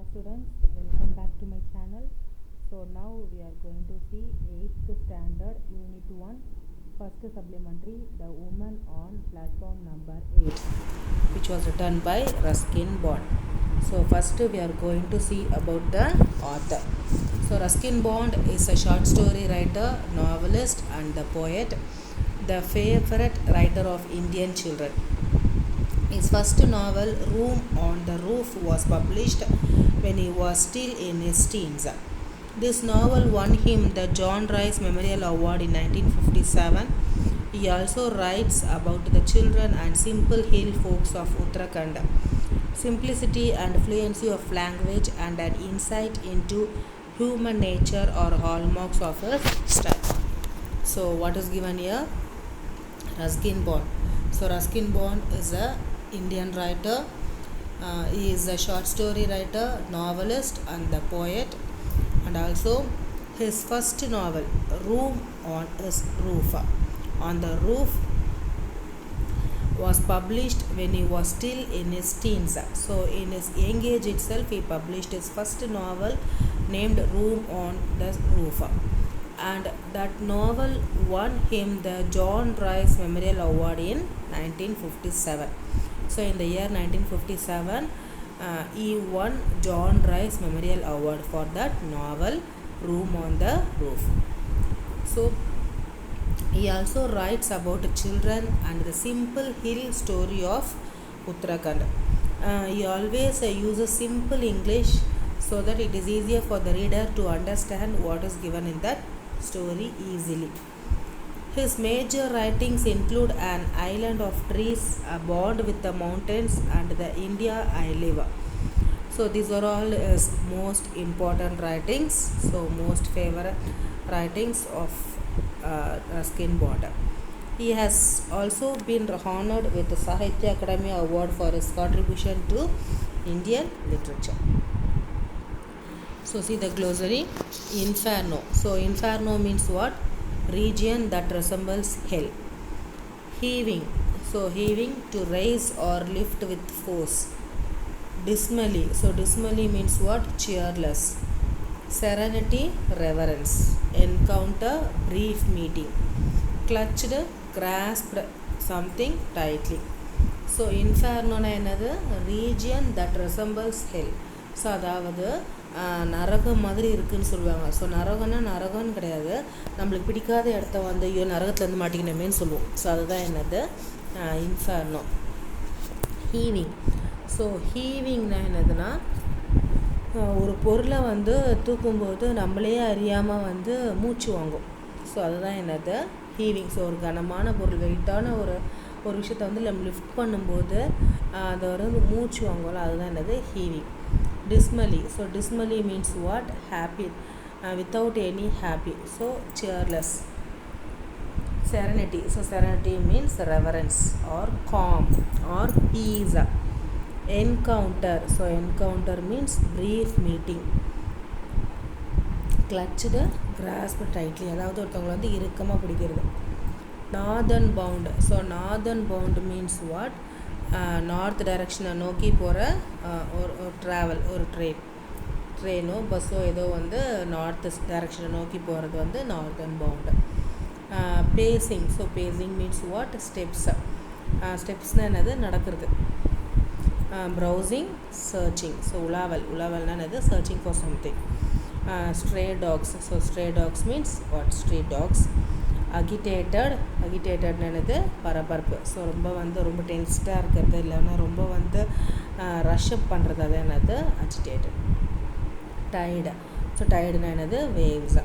students, welcome back to my channel. So now we are going to see 8th standard unit 1 first supplementary, the woman on platform number 8, which was written by Ruskin Bond. So first we are going to see about the author. So Ruskin Bond is a short story writer, novelist and the poet, the favorite writer of Indian children. His first novel, Room on the Roof, was published when he was still in his teens. This novel won him the John Rice Memorial Award in 1957. He also writes about the children and simple hill folks of Uttarakhand. Simplicity and fluency of language and an insight into human nature are hallmarks of his style. So, what is given here? Ruskin Bond. So, Ruskin Bond is a Indian writer. He is a short story writer, novelist and the poet, and also his first novel, Room on His Roof, on the Roof, was published when he was still in his teens. So in his young age itself he published his first novel named Room on the Roof, and that novel won him the John Rice Memorial Award in 1957. So in the year 1957, he won John Rice Memorial Award for that novel, Room on the Roof. So he also writes about children and the simple hill story of Uttarakhand. He always uses simple English so that it is easier for the reader to understand what is given in that story easily. His major writings include An Island of Trees, A Bond with the Mountains, and The India I Live. So these are all his most important writings, so most favorite writings of Ruskin Bond. He has also been honored with the Sahitya Akademi Award for his contribution to Indian literature. So see the glossary. Inferno. So inferno means what? Region that resembles hell. Heaving. So heaving, to raise or lift with force. Dismally. So dismally means what? Cheerless. Serenity, reverence. Encounter, brief meeting. Clutched, grasped something tightly. So inferno na enadhu? Region that resembles hell. So அதாவது நரகம் மாதிரி இருக்குதுன்னு சொல்லுவாங்க. So நரகம்னா நரகம்னு கிடையாது, நம்மளுக்கு பிடிக்காத இடத்த வந்து ஐயோ நரகத்துலேருந்து மாட்டிக்கணுமேன்னு சொல்லுவோம். ஸோ அதுதான் என்னது? இன்ஃபர்னோ. ஹீவிங். ஸோ ஹீவிங்னா என்னதுன்னா, ஒரு பொருளை வந்து தூக்கும்போது நம்மளே அறியாமல் வந்து மூச்சு வாங்கும். ஸோ அதுதான் என்னது? ஹீவிங். ஸோ ஒரு கனமான பொருள், வெயிட்டான ஒரு விஷயத்தை வந்து நம்ம லிஃப்ட் பண்ணும்போது அதை வந்து மூச்சு வாங்கும்ல, அதுதான் என்னது? ஹீவிங். Dismally. So dismally means what? Happy, without any happy. So cheerless. Serenity. So serenity means reverence or calm or peace. Encounter. So encounter means brief meeting. Clutched, grasp tightly. அதாவது ஒருத்தவங்களை வந்து இறுக்கமாக பிடிக்கிறது. Northern bound. So northern bound means what? North டைரக்ஷனை நோக்கி போகிற ஒரு travel, ஒரு ட்ரெயினோ பஸ்ஸோ ஏதோ வந்து நார்த் டைரக்ஷனை நோக்கி போகிறது வந்து northern bound. Facing. So facing means what? Steps. ஸ்டெப்ஸ்னால் என்னது? நடக்கிறது. Browsing, searching. ஸோ உலாவல்னா என்னது? Searching for something. Stray dogs. So stray dogs means what? Street dogs. அகிட்டேட்டட்னு என்னது? பரபரப்பு. ஸோ ரொம்ப டென்ஸ்டாக இருக்கிறது, இல்லைன்னா ரொம்ப வந்து ரஷ்அப் பண்ணுறது, அது என்னது? அஜிடேட்டட். டைடு. ஸோ டைடுனா என்னது? Waves.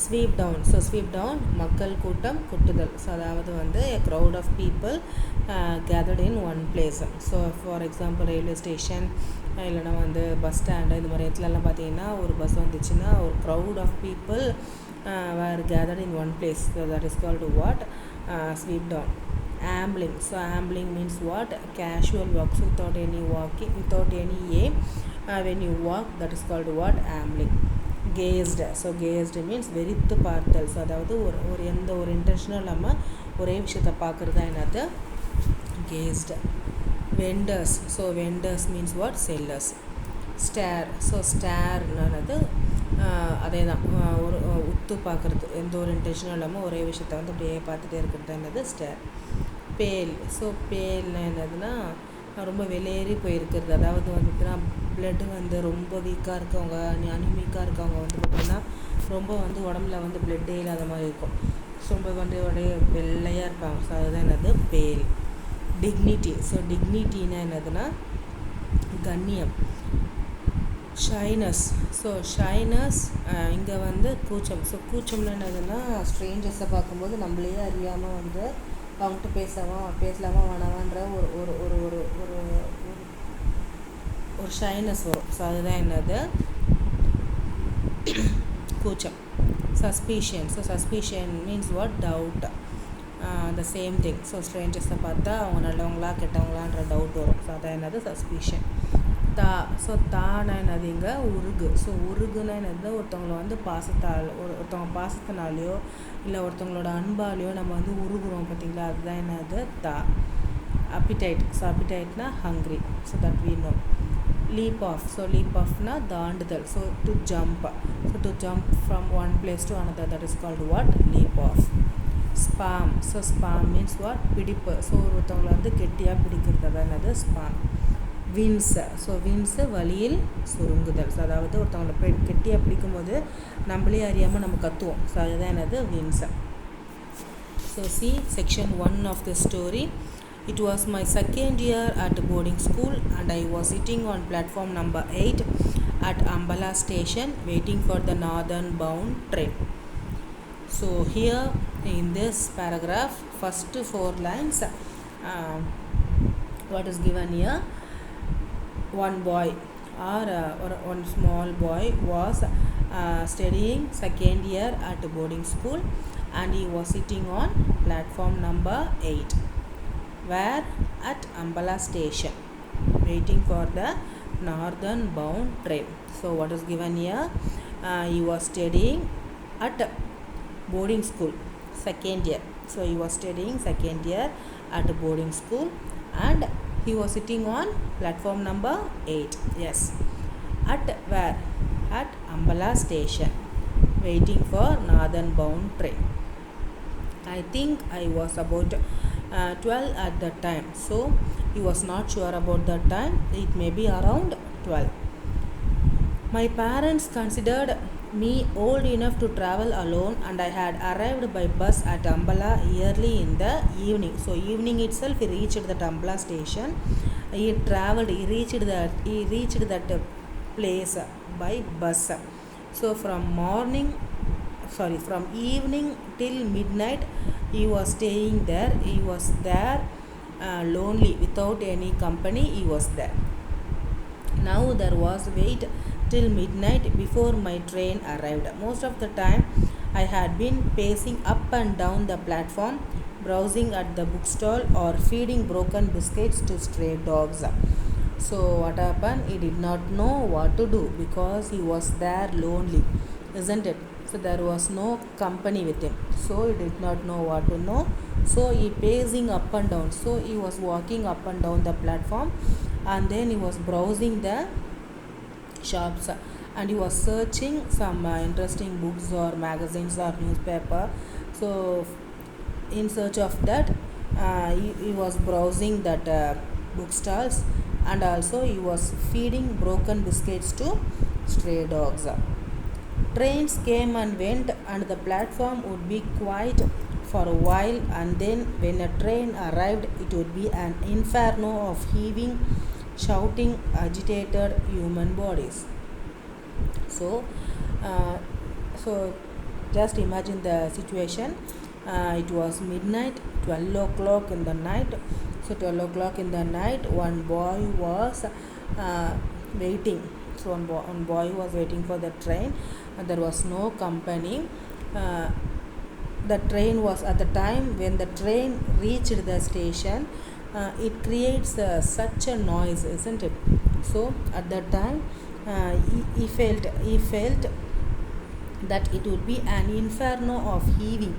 Sweep down. So sweep down, மக்கள் கூட்டம், கொட்டுதல். ஸோ அதாவது வந்து a crowd of people gathered in one place. So for example railway station, இல்லைனா வந்து பஸ் ஸ்டாண்டு, இந்த மாதிரி இடத்துலலாம் பார்த்தீங்கன்னா ஒரு பஸ் வந்துச்சுன்னா ஒரு crowd of people were gathered in one place. So that is called what? Sweep down. Ambling. So ambling means what? Casual walks without any walking, without any aim. When you walk, that is called what? Ambling. Gazed. So gazed means வெறித்து பார்த்தல். So அதாவது ஒரு எந்த ஒரு இன்டென்ஷனும் இல்லாமல் ஒரே விஷயத்தை பார்க்குறது தான் என்னது? Gazed. Vendors. So vendors means what? Sellers. Stare. So ஸ்டேர்னானது அதே தான், ஒரு உத்து பார்க்குறது, எந்த ஒரு இன்டென்ஷனும் இல்லாமல் ஒரே விஷயத்த வந்து அப்படியே பார்த்துட்டே இருக்கிறது என்னது ஸ்டேர். பேல். ஸோ பேல்னா என்னதுன்னா ரொம்ப வெளியேறி போயிருக்கிறது, அதாவது வந்துட்டுனா பிளட்டு வந்து ரொம்ப வீக்காக இருக்கவங்க, அனிமிக்காக இருக்கவங்க வந்து பார்த்திங்கன்னா ரொம்ப வந்து உடம்புல வந்து பிளட்டே இல்லாத மாதிரி இருக்கும். ஸோ ரொம்ப வந்து அப்படியே வெள்ளையாக இருப்பாங்க. ஸோ அதுதான் என்னது பேல். டிக்னிட்டி. ஸோ டிக்னிட்டின்னா என்னதுன்னா கண்ணியம். ஷைனஸ். ஸோ ஷைனஸ் இங்கே வந்து கூச்சம். ஸோ கூச்சம்னு என்னதுன்னா ஸ்ட்ரேஞ்சர்ஸை பார்க்கும்போது நம்மளையே அறியாமல் வந்து அவங்ககிட்ட பேசலாமா வேணாமான்ற ஒரு ஒரு ஒரு ஒரு ஒரு ஒரு ஷைனஸ் வரும். ஸோ அதுதான் என்னது கூச்சம். Suspicion. So suspicion means what? Doubt. The same thing. So ஸ்ட்ரேஞ்சர்ஸை பார்த்தா அவங்க நல்லவங்களா கெட்டவங்களான்ற டவுட் வரும். ஸோ அதான் என்னது சஸ்பீஷன். தா. ஸோ தானா என்னது இங்கே உருகு. ஸோ உருகுன்னா என்னது ஒருத்தவங்களை வந்து ஒருத்தவங்க பாசத்தினாலேயோ இல்லை ஒருத்தவங்களோட அன்பாலேயோ நம்ம வந்து உருகுறோம் பார்த்தீங்களா, அதுதான் என்னது தா. அப்பிடைட். ஸோ அப்பிடைட்னா hungry. So that we know. Leap off. So leap ஆஃப்னா தாண்டுதல். So to jump. So to jump from one place to another, that is called what? Leap off. Spasm. So spasm means what? பிடிப்பு. So ஒருத்தவங்களை வந்து கெட்டியாக பிடிக்கிறது, அதான் என்னது spam. Wins. So wins வழியில் சுருங்குதல். ஸோ அதாவது ஒருத்தவங்களை கெட்டியாக பிடிக்கும்போது நம்மளே அறியாமல் நம்ம கத்துவோம். ஸோ அதுதான் என்னது wins. So see section 1 of the story. It was my second year at boarding school and I was sitting on platform number 8 at Ambala station waiting for the northern bound train. So here in this paragraph, first 4 lines, what is given here? One boy or one small boy was studying second year at boarding school and he was sitting on platform number 8 where at Ambala station waiting for the northern bound train. So what is given here? He was studying at boarding school second year. So he was studying second year at boarding school and he was sitting on platform number 8. Yes. At where? At Ambala station waiting for northern bound train. I think I was about 12 at that time. So he was not sure about that time. It may be around 12. My parents considered me old enough to travel alone and I had arrived by bus at Ambala early in the evening. So evening itself he reached the Ambala station. He reached that place by bus. So from evening till midnight he was staying there. He was there lonely without any company. He was there. Now there was wait till midnight before my train arrived. Most of the time I had been pacing up and down the platform, browsing at the bookstall or feeding broken biscuits to stray dogs. So what happened? He did not know what to do because he was there lonely, isn't it? So there was no company with him, so he did not know what to know. So he pacing up and down. So he was walking up and down the platform and then he was browsing the shops and he was searching some interesting books or magazines or newspaper. So in search of that he was browsing that bookstalls and also he was feeding broken biscuits to stray dogs. Trains came and went and the platform would be quiet for a while, and then when a train arrived it would be an inferno of heaving, shouting, agitated human bodies. So just imagine the situation. It was midnight, 12 o'clock in the night. So 12 o'clock in the night one boy was waiting. So one boy was waiting for the train and there was no company. The train was at the time when the train reached the station, it creates such a noise, isn't it? So at that time he felt that it would be an inferno of heaving.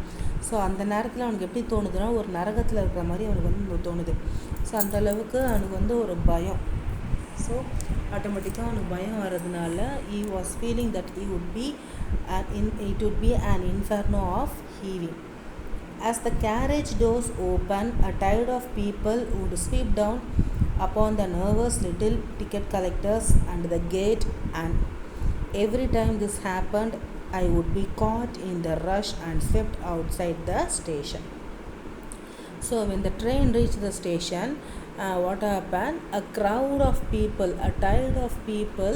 So அந்த நேரத்தில் அவனுக்கு எப்படி தோணுதுன்னா ஒரு நரகத்தில் இருக்கிற மாதிரி அவனுக்கு வந்து தோணுது. ஸோ அந்தளவுக்கு அவனுக்கு வந்து ஒரு பயம். So automatically அவனுக்கு பயம் வரதுனால he was feeling that it would be an inferno of heaving. As the carriage doors opened, a tide of people would sweep down upon the nervous little ticket collectors and the gate, and every time this happened, I would be caught in the rush and swept outside the station. So when the train reached the station, what happened? A crowd of people, a tide of people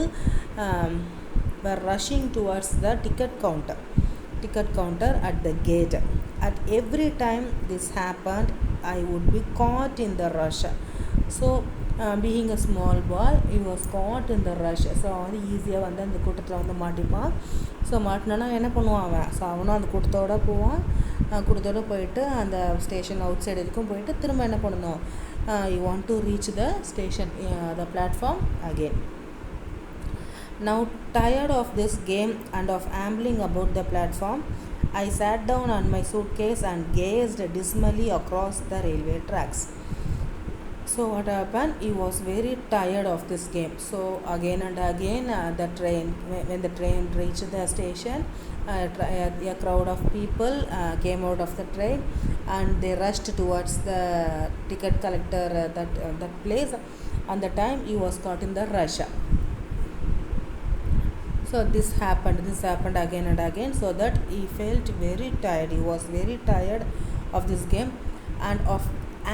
were rushing towards the ticket counter at the gate. At every time this happened, I would be caught in the rush. So being a small boy, he was caught in the rush. So வந்து ஈஸியாக வந்து அந்த கூட்டத்தில் வந்து மாட்டிப்பான். So மாட்டினானா என்ன பண்ணுவான் அவன்? So அவனும் அந்த கூட்டத்தோடு போவான். கூட்டத்தோடு போயிட்டு அந்த ஸ்டேஷன் அவுட் சைடு வரைக்கும் போயிட்டு திரும்ப என்ன பண்ணணும்? You want to reach the station, the platform again. Now tired of this game and of ambling about the platform, I sat down on my suitcase and gazed dismally across the railway tracks. So what happened? He was very tired of this game. So again and again, when the train reached the station, a crowd of people came out of the train and they rushed towards the ticket collector, that place. On the time he was caught in the rush. So this happened again and again, so that he felt very tired. He was very tired of this game and of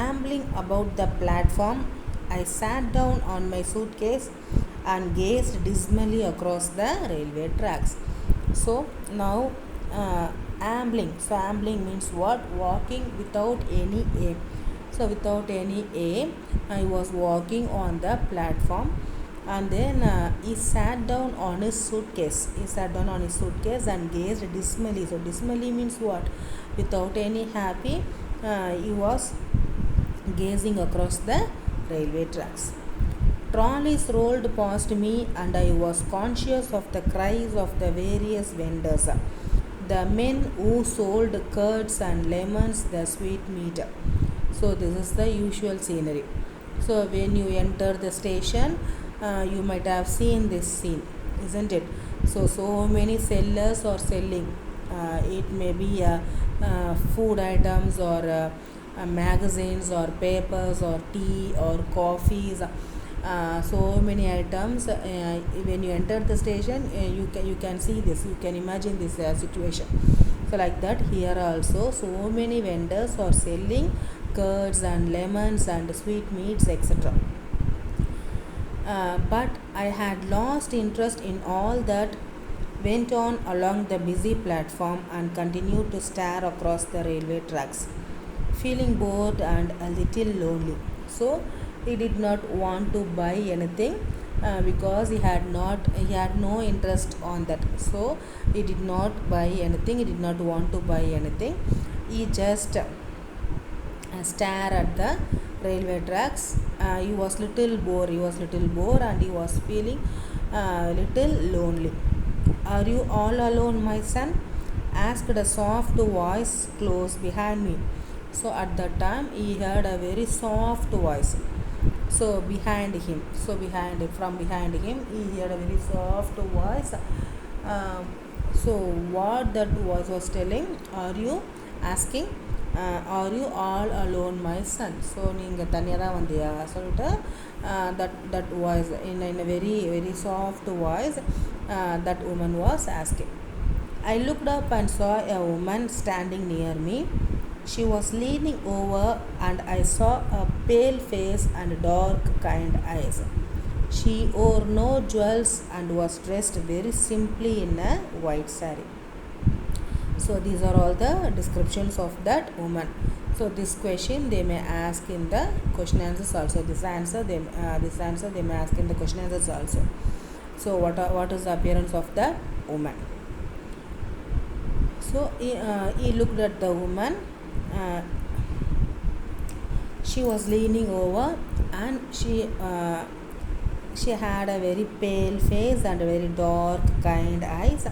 ambling about the platform. I sat down on my suitcase and gazed dismally across the railway tracks. So now ambling. So ambling means what? Walking without any aim. So without any aim, I was walking on the platform. And then he sat down on his suitcase. And gazed dismally. So dismally means what? Without any happy, he was gazing across the railway tracks. Trolleys rolled past me and I was conscious of the cries of the various vendors. The men who sold curds and lemons, the sweetmeat. So this is the usual scenery. So when you enter the station, you might have seen this scene, isn't it? So many sellers are selling. It may be food items or magazines or papers or tea or coffees. So many items. When you enter the station, you can see this. You can imagine this situation. So like that, here also so many vendors are selling curds and lemons and sweetmeats, etc. But I had lost interest in all that went on along the busy platform and continued to stare across the railway tracks, feeling bored and a little lonely. So he did not want to buy anything because he had no interest on that. So he did not buy anything. He did not want to buy anything. He just stare at the railway tracks. He was little bored and he was feeling little lonely. Are you all alone, my son? Asked a soft voice close behind me. So at that time he heard a very soft voice. So from behind him he heard a very soft voice. So what that voice was telling? Are you asking? Are you all alone, my son? So நீங்கள் தனியாக தான் வந்தியா சொல்லிட்டு that voice in a very very soft voice, that woman was asking. I looked up and saw a woman standing near me. She was leaning over and I saw a pale face and dark kind eyes. She wore no jewels and was dressed very simply in a white saree. So these are all the descriptions of that woman. So this question they may ask in the question answers also. This answer they may ask in the question answers also. So what is the appearance of that woman? So he looked at the woman. She was leaning over and she had a very pale face and a very dark kind eyes,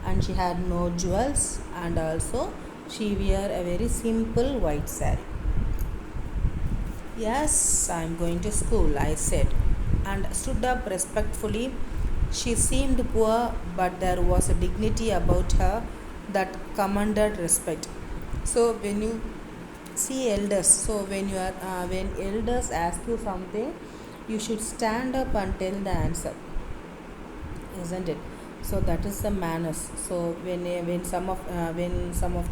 and she had no jewels, and also she wear a very simple white saree. Yes, I am going to school, I said. and stood up respectfully. She seemed poor, but there was a dignity about her that commanded respect. So when you see elders, so when elders ask you something, you should stand up and tell the answer, isn't it? So that is the manners. So when some of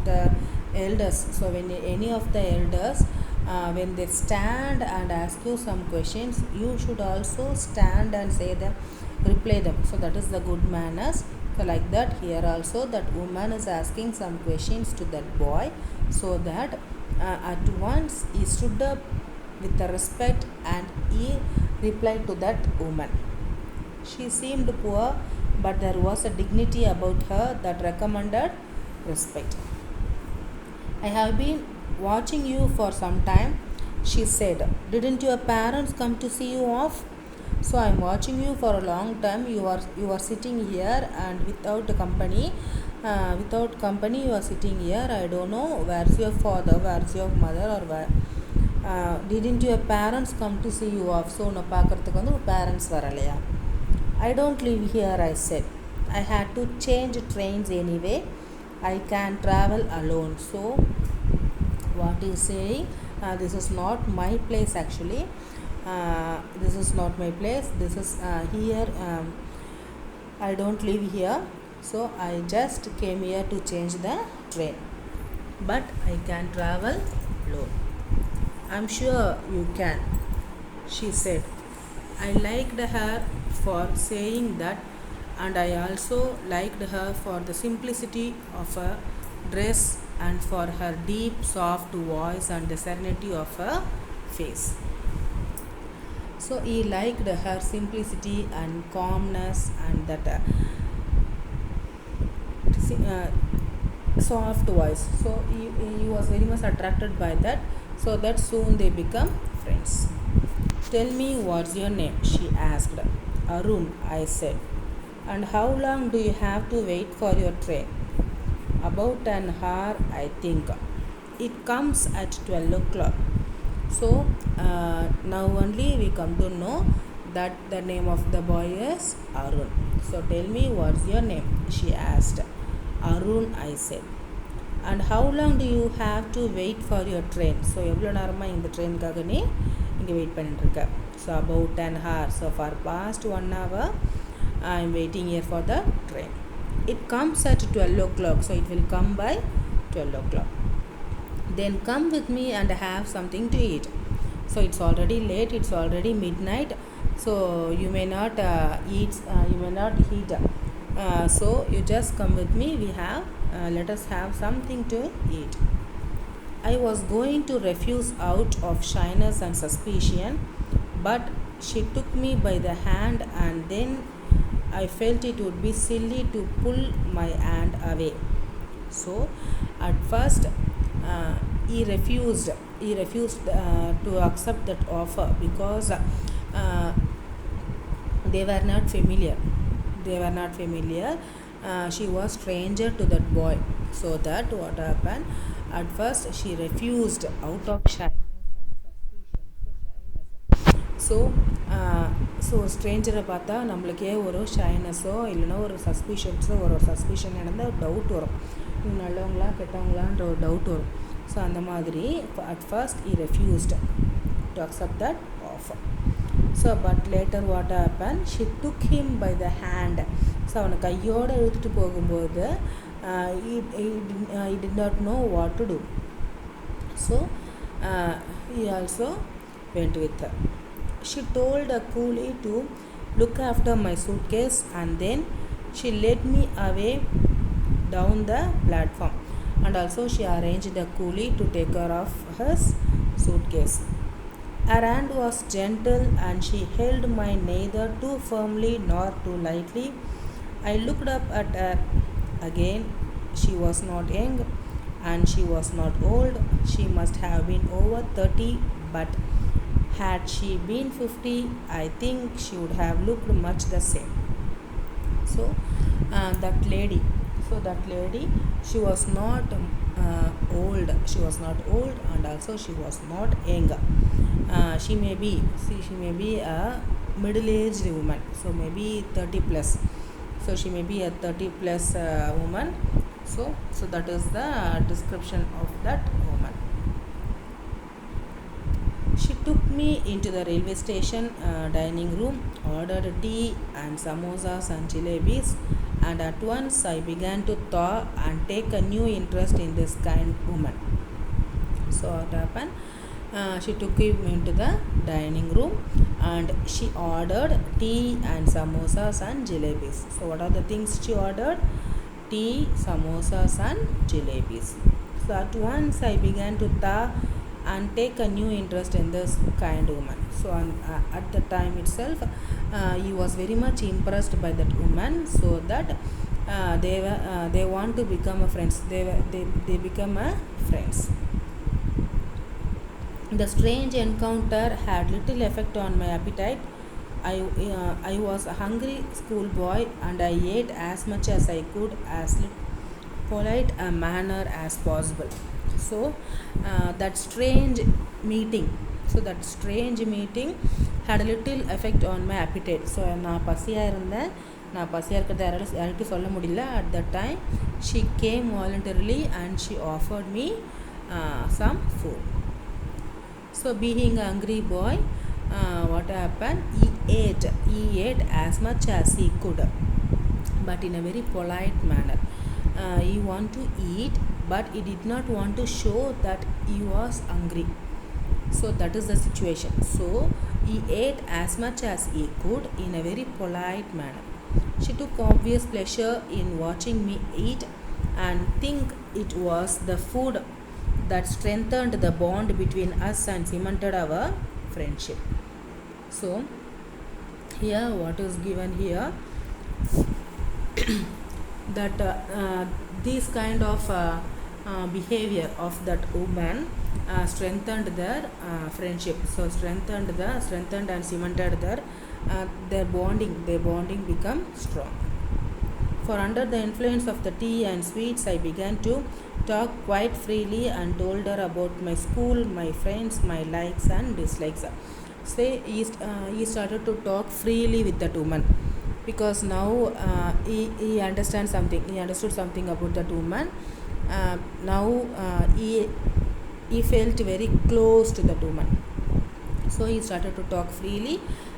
the elders, so when any of the elders, when they stand and ask you some questions, you should also stand and say them, reply them. So that is the good manners. So like that, here also that woman is asking some questions to that boy, so that at once he stood up with the respect and he replied to that woman. She seemed poor, but there was a dignity about her that recommended respect. I have been watching you for some time, she said. Didn't your parents come to see you off? So I'm watching you for a long time. You are sitting here and without company you are sitting here. I don't know where's your father, where's your mother, or where. Didn't your parents come to see you off? So நான் பார்க்கறதுக்கு வந்து parents வரலையா? I don't live here, I said. I had to change trains anyway. I can travel alone. So, what is saying? This is not my place actually. This is not my place. This is here. I don't live here. So, I just came here to change the train. But I can travel alone. I'm sure you can, she said. I liked her for saying that, and I also liked her for the simplicity of her dress and for her deep, soft voice and the serenity of her face. So he liked her simplicity and calmness and that soft voice. So he was very much attracted by that, so that soon they become friends. Tell me, what's your name? She asked. Arun, I said. And how long do you have to wait for your train? About an hour, I think. It comes at 12 o'clock. So now only we come to know that the name of the boy is Arun. So tell me, what's your name? She asked. Arun, I said. And how long do you have to wait for your train? So எவ்வளோ நேரமாக இந்த ட்ரெயினுக்காக நீ இங்கே wait பண்ணிட்டுருக்க? So about an hour. So for past 1 hour I am waiting here for the train. It comes at 12 o'clock. So it will come by 12 o'clock. Then come with me and have something to eat. So it's already late. It's already midnight. So you may not eat. You may not eat. So you just come with me. Let us have something to eat. I was going to refuse out of shyness and suspicion, but she took me by the hand, and then I felt it would be silly to pull my hand away. So at first he refused to accept that offer because they were not familiar. She was stranger to that boy. So that what happened, at first she refused out of shyness and suspicion. So ஸ்ட்ரேஞ்சரை பார்த்தா நம்மளுக்கே ஒரு ஷைனஸோ இல்லைன்னா ஒரு சஸ்பிஷன்ஸோ ஒரு suspicion நடந்தால் ஒரு doubt வரும், இவங்க நல்லவங்களா கெட்டவங்களான்ற ஒரு டவுட் வரும். ஸோ அந்த மாதிரி at first he refused to accept that offer. So but later what happened, she took him by the hand. So அவனை கையோடு இழுத்துட்டு போகும்போது he did not know what to do. So he also went with her. She told a coolie to look after my suitcase, and then she led me away down the platform, and also she arranged a coolie to take care of his suitcase. Her hand was gentle and she held mine neither too firmly nor too lightly. I looked up at her again. She was not young and she was not old. She must have been over 30, but had she been 50, I think she would have looked much the same. So that lady, she was not old. She was not old, and also she was not young. She may be a middle-aged woman, so maybe 30 plus. So she may be a 30 plus woman. So that is the description of that woman. She took me into the railway station dining room, ordered tea and samosas and jalebis, and at once I began to thaw and take a new interest in this kind woman. So what happened? She took him into the dining room and she ordered tea and samosas and jalebis. So what are the things she ordered? Tea, samosas and jalebis. So at once I began to thaw and take a new interest in this kind woman. So at the time itself, he was very much impressed by that woman, so that they want to become a friends. They become a friends. The strange encounter had little effect on my appetite. I was a hungry schoolboy and I ate as much as I could, as polite a manner as possible. So that strange meeting had a little effect on my appetite. So நான் பசியாக இருந்தேன். நான் பசியாக இருக்கிறத யார்கிட்ட சொல்ல முடியல. At that time she came voluntarily and she offered me some food. So being a hungry boy, what happened? He ate as much as he could, but in a very polite manner. He want to eat, but he did not want to show that he was hungry. So that is the situation. So he ate as much as he could in a very polite manner. She took obvious pleasure in watching me eat and think it was the food that strengthened the bond between us and cemented our friendship. So here what is given here, that this kind of behavior of that woman strengthened their friendship. So strengthened and cemented their bonding become strong. For under the influence of the tea and sweets, I began to talk quite freely and told her about my school, my friends, my likes and dislikes. Say he started to talk freely with that woman, because now he understands something. He understood something about that woman. Now he felt very close to that woman. So he started to talk freely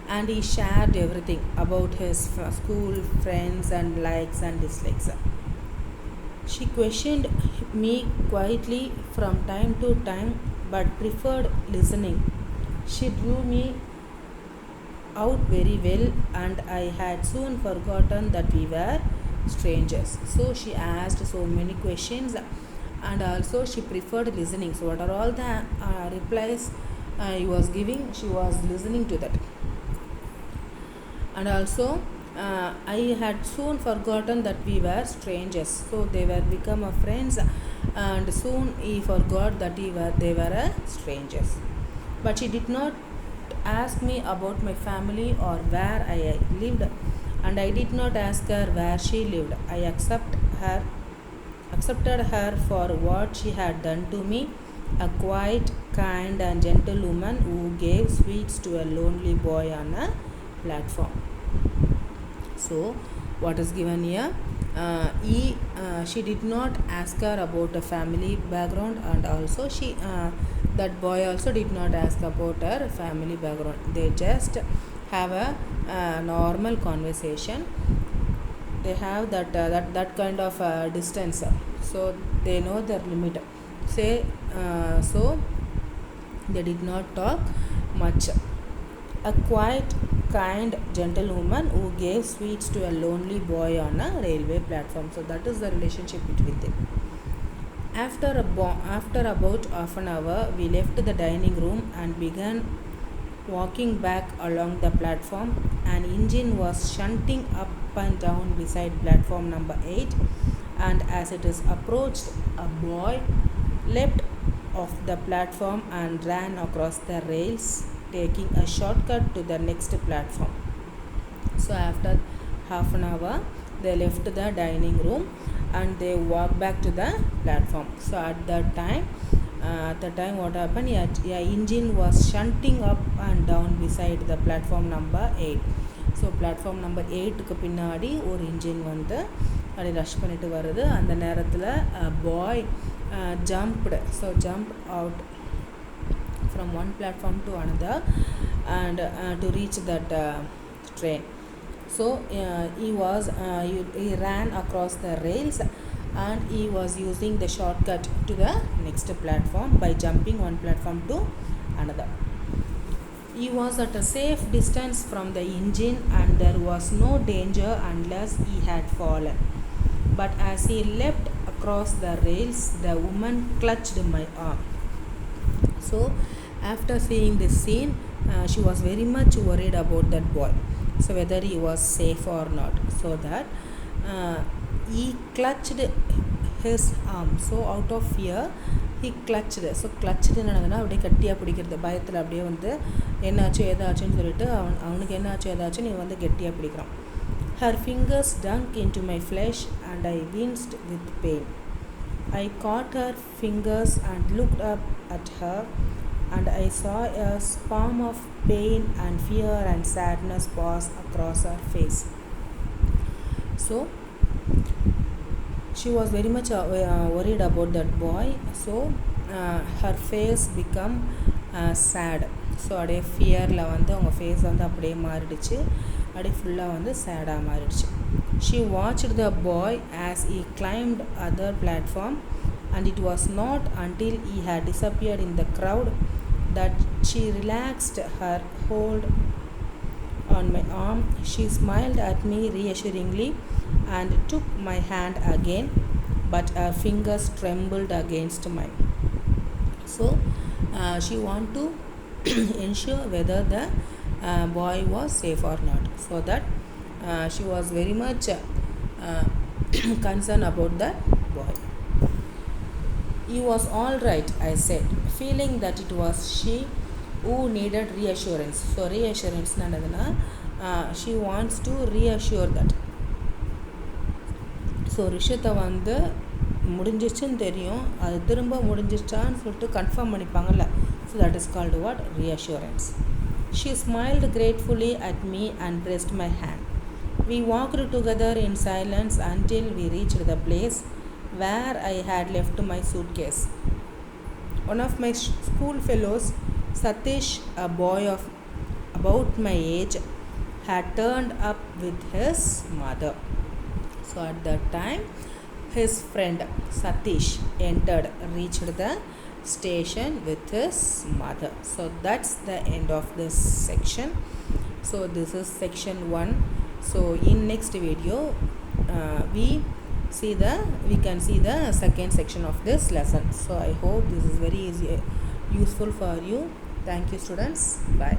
and he shared everything about his school, friends and likes and dislikes. She questioned me quietly from time to time, but preferred listening. She drew me out very well and I had soon forgotten that we were strangers. So she asked so many questions and also she preferred listening. So what are all the replies he was giving? She was listening to that. And also I had soon forgotten that we were strangers. So they were become a friends and soon he forgot that they were strangers. But she did not ask me about my family or where I lived, and I did not ask her where she lived. I accepted her for what she had done to me, a quiet, kind and gentle woman who gave sweets to a lonely boy on a platform. So what is given here? She did not ask her about a family background, and also that boy also did not ask about her family background. They just have a normal conversation. They have that kind of distance, so they know their limit. So they did not talk much. A quiet, kind, gentle woman who gave sweets to a lonely boy on a railway platform. So that is the relationship between them. After about half an hour, we left the dining room and began walking back along the platform. An engine was shunting up and down beside platform number 8, and as it is approached, a boy leapt off the platform and ran across the rails, taking a shortcut to the next platform. So after half an hour, they left the dining room and they walked back to the platform. So at that time At the time what happened, a engine was shunting up and down beside the platform number 8. So platform number 8க்கு பின்னாடி ஒரு engine வந்து அப்படி rush பண்ணிட்டு வருது. அந்த நேரத்தில் boy jumped, so jump out from one platform to another and to reach that train. So he ran across the rails and he was using the shortcut to the next platform by jumping one platform to another. He was at a safe distance from the engine and there was no danger unless he had fallen. But as he leapt across the rails, the woman clutched my arm. So after seeing this scene, she was very much worried about that boy, so whether he was safe or not. So that he clutched his arm. So out of fear he clutched. So clutched என்னன்னா அப்படியே கட்டியாக பிடிக்கிறது, பயத்தில் அப்படியே வந்து என்னாச்சு ஏதாச்சுன்னு சொல்லிட்டு அவனுக்கு என்னாச்சு ஏதாச்சுன்னு நீ வந்து கெட்டியாக பிடிக்கிறான். Her fingers dunk into my flesh and I winced with pain. I caught her fingers and looked up at her and I saw a spasm of pain and fear and sadness pass across her face. So she was very much worried about that boy. So her face become sad. So அப்படியே ஃபியரில் வந்து அவங்க face வந்து அப்படியே மாறிடுச்சு, அப்படியே ஃபுல்லாக வந்து சேடாக மாறிடுச்சு. She watched the boy as he climbed other platform and it was not until he had disappeared in the crowd that she relaxed her hold on my arm. She smiled at me reassuringly and took my hand again, but her fingers trembled against mine. So she wanted to ensure whether the boy was safe or not. So that she was very much concerned about the boy. He was all right, I said, feeling that it was she who needed reassurance. So reassurance nanadana, she wants to reassure that. So ஒரு விஷயத்தை வந்து முடிஞ்சிச்சுன்னு தெரியும், அது திரும்ப முடிஞ்சிச்சான்னு சொல்லிட்டு confirm பண்ணிப்பாங்கல்ல. So that is called what? reassurance. She smiled gratefully at me and pressed my hand. We walked together in silence until we reached the place where I had left my suitcase. One of my school fellows, Satish, a boy of about my age, had turned up with his mother. So at that time his friend Satish reached the station with his mother. So that's the end of this section. So this is section 1. So in next video we can see the second section of this lesson. So I hope this is very easy, useful for you. Thank you students. Bye.